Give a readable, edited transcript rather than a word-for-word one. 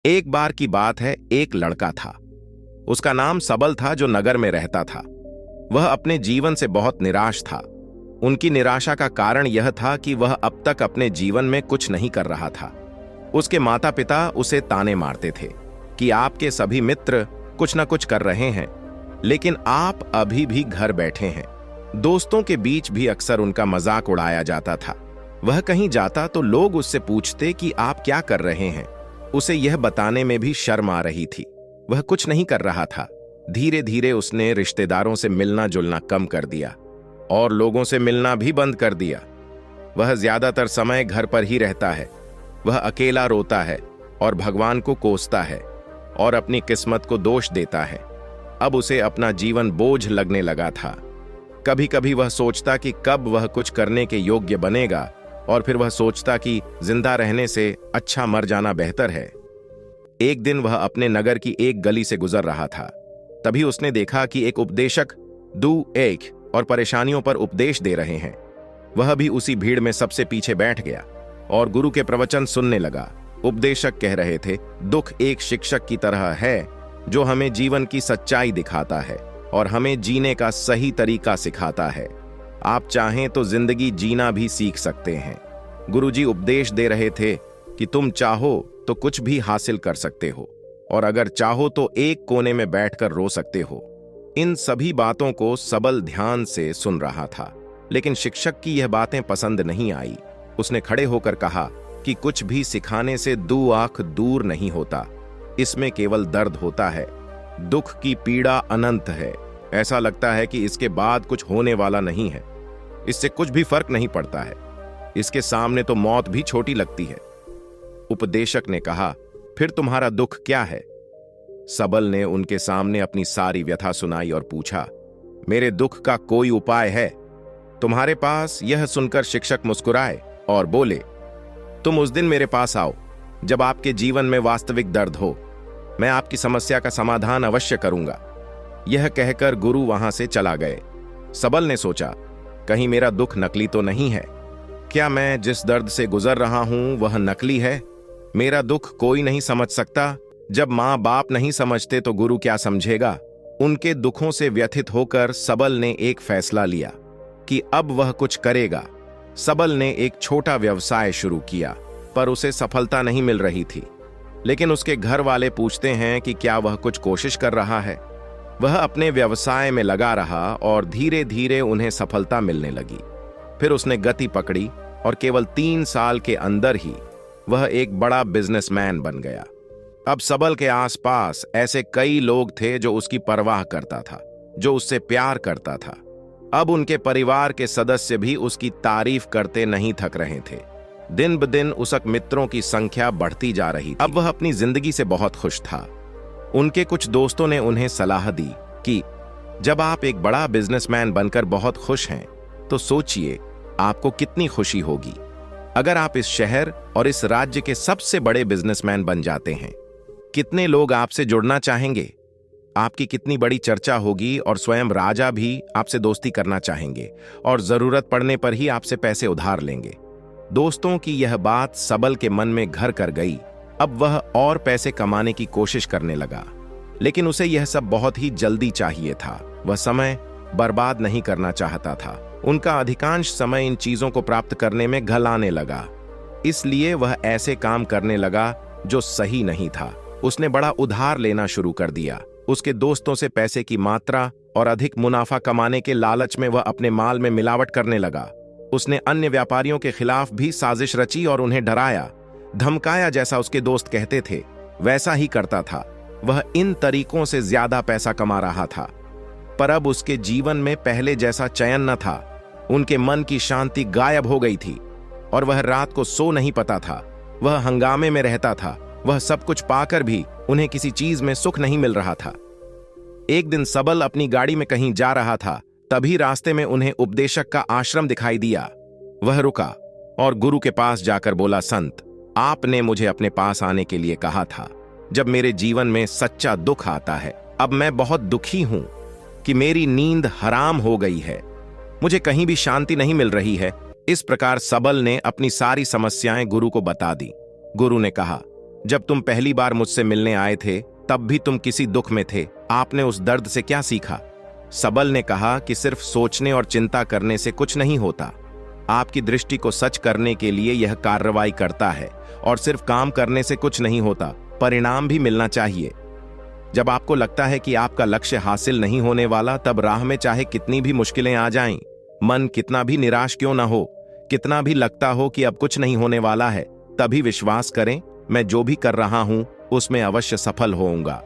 एक बार की बात है, एक लड़का था। उसका नाम सबल था, जो नगर में रहता था। वह अपने जीवन से बहुत निराश था। उनकी निराशा का कारण यह था कि वह अब तक अपने जीवन में कुछ नहीं कर रहा था। उसके माता पिता उसे ताने मारते थे कि आपके सभी मित्र कुछ न कुछ कर रहे हैं, लेकिन आप अभी भी घर बैठे हैं। दोस्तों के बीच भी अक्सर उनका मजाक उड़ाया जाता था। वह कहीं जाता तो लोग उससे पूछते कि आप क्या कर रहे हैं। उसे यह बताने में भी शर्म आ रही थी। वह कुछ नहीं कर रहा था। धीरे धीरे उसने रिश्तेदारों से मिलना जुलना कम कर दिया और लोगों से मिलना भी बंद कर दिया। वह ज्यादातर समय घर पर ही रहता है। वह अकेला रोता है और भगवान को कोसता है और अपनी किस्मत को दोष देता है। अब उसे अपना जीवन बोझ लगने लगा था। कभी कभी वह सोचता कि कब वह कुछ करने के योग्य बनेगा, और फिर वह सोचता कि जिंदा रहने से अच्छा मर जाना बेहतर है। एक दिन वह अपने नगर की एक गली से गुजर रहा था। तभी उसने देखा कि एक उपदेशक एक और परेशानियों पर उपदेश दे रहे हैं। वह भी उसी भीड़ में सबसे पीछे बैठ गया और गुरु के प्रवचन सुनने लगा। उपदेशक कह रहे थे, दुख एक शिक्षक की तरह है जो हमें जीवन की सच्चाई दिखाता है और हमें जीने का सही तरीका सिखाता है। आप चाहें तो जिंदगी जीना भी सीख सकते हैं। गुरुजी उपदेश दे रहे थे कि तुम चाहो तो कुछ भी हासिल कर सकते हो, और अगर चाहो तो एक कोने में बैठकर रो सकते हो। इन सभी बातों को सबल ध्यान से सुन रहा था, लेकिन शिक्षक की यह बातें पसंद नहीं आई। उसने खड़े होकर कहा कि कुछ भी सिखाने से 2 आंख दूर नहीं होता। इसमें केवल दर्द होता है। दुख की पीड़ा अनंत है। ऐसा लगता है कि इसके बाद कुछ होने वाला नहीं है। इससे कुछ भी फर्क नहीं पड़ता है। इसके सामने तो मौत भी छोटी लगती है। उपदेशक ने कहा, फिर तुम्हारा दुख क्या है? सबल ने उनके सामने अपनी सारी व्यथा सुनाई और पूछा, मेरे दुख का कोई उपाय है? तुम्हारे पास? यह सुनकर शिक्षक मुस्कुराए और बोले, तुम उस दिन मेरे पास आओ जब आपके जीवन में वास्तविक दर्द हो। मैं आपकी समस्या का समाधान अवश्य करूंगा। यह कहकर गुरु वहां से चला गए। सबल ने सोचा, कहीं मेरा दुख नकली तो नहीं है? क्या मैं जिस दर्द से गुजर रहा हूं वह नकली है? मेरा दुख कोई नहीं समझ सकता। जब माँ बाप नहीं समझते तो गुरु क्या समझेगा? उनके दुखों से व्यथित होकर सबल ने एक फैसला लिया कि अब वह कुछ करेगा। सबल ने एक छोटा व्यवसाय शुरू किया, पर उसे सफलता नहीं मिल रही थी। लेकिन उसके घर वाले पूछते हैं कि क्या वह कुछ कोशिश कर रहा है। वह अपने व्यवसाय में लगा रहा और धीरे धीरे उन्हें सफलता मिलने लगी। फिर उसने गति पकड़ी और केवल 3 साल के अंदर ही वह एक बड़ा बिजनेसमैन बन गया। अब सबल के आसपास ऐसे कई लोग थे जो उसकी परवाह करता था, जो उससे प्यार करता था। अब उनके परिवार के सदस्य भी उसकी तारीफ करते नहीं थक रहे थे। दिन ब दिन उसक मित्रों की संख्या बढ़ती जा रही थी। अब वह अपनी जिंदगी से बहुत खुश था। उनके कुछ दोस्तों ने उन्हें सलाह दी कि जब आप एक बड़ा बिजनेसमैन बनकर बहुत खुश हैं, तो सोचिए आपको कितनी खुशी होगी अगर आप इस शहर और इस राज्य के सबसे बड़े बिजनेसमैन बन जाते हैं। कितने लोग आपसे जुड़ना चाहेंगे, आपकी कितनी बड़ी चर्चा होगी और स्वयं राजा भी आपसे दोस्ती करना चाहेंगे और जरूरत पड़ने पर ही आपसे पैसे उधार लेंगे। दोस्तों की यह बात सबल के मन में घर कर गई। अब वह और पैसे कमाने की कोशिश करने लगा, लेकिन उसे यह सब बहुत ही जल्दी चाहिए था। वह समय बर्बाद नहीं करना चाहता था। उनका अधिकांश समय इन चीजों को प्राप्त करने में घलाने लगा। इसलिए वह ऐसे काम करने लगा जो सही नहीं था। उसने बड़ा उधार लेना शुरू कर दिया। उसके दोस्तों से पैसे की मात्रा और अधिक मुनाफा कमाने के लालच में वह अपने माल में मिलावट करने लगा। उसने अन्य व्यापारियों के खिलाफ भी साजिश रची और उन्हें डराया धमकाया। जैसा उसके दोस्त कहते थे वैसा ही करता था। वह इन तरीकों से ज्यादा पैसा कमा रहा था, पर अब उसके जीवन में पहले जैसा चयन न था। उनके मन की शांति गायब हो गई थी और वह रात को सो नहीं पाता था। वह हंगामे में रहता था। वह सब कुछ पाकर भी उन्हें किसी चीज में सुख नहीं मिल रहा था। एक दिन सबल अपनी गाड़ी में कहीं जा रहा था। तभी रास्ते में उन्हें उपदेशक का आश्रम दिखाई दिया। वह रुका और गुरु के पास जाकर बोला, संत, आपने मुझे अपने पास आने के लिए कहा था जब मेरे जीवन में सच्चा दुख आता है। अब मैं बहुत दुखी हूं कि मेरी नींद हराम हो गई है। मुझे कहीं भी शांति नहीं मिल रही है। इस प्रकार सबल ने अपनी सारी समस्याएं गुरु को बता दी। गुरु ने कहा, जब तुम पहली बार मुझसे मिलने आए थे तब भी तुम किसी दुख में थे। आपने उस दर्द से क्या सीखा? सबल ने कहा कि सिर्फ सोचने और चिंता करने से कुछ नहीं होता। आपकी दृष्टि को सच करने के लिए यह कार्रवाई करता है, और सिर्फ काम करने से कुछ नहीं होता, परिणाम भी मिलना चाहिए। जब आपको लगता है कि आपका लक्ष्य हासिल नहीं होने वाला, तब राह में चाहे कितनी भी मुश्किलें आ जाएं, मन कितना भी निराश क्यों ना हो, कितना भी लगता हो कि अब कुछ नहीं होने वाला है, तभी विश्वास करें, मैं जो भी कर रहा हूं उसमें अवश्य सफल होऊंगा।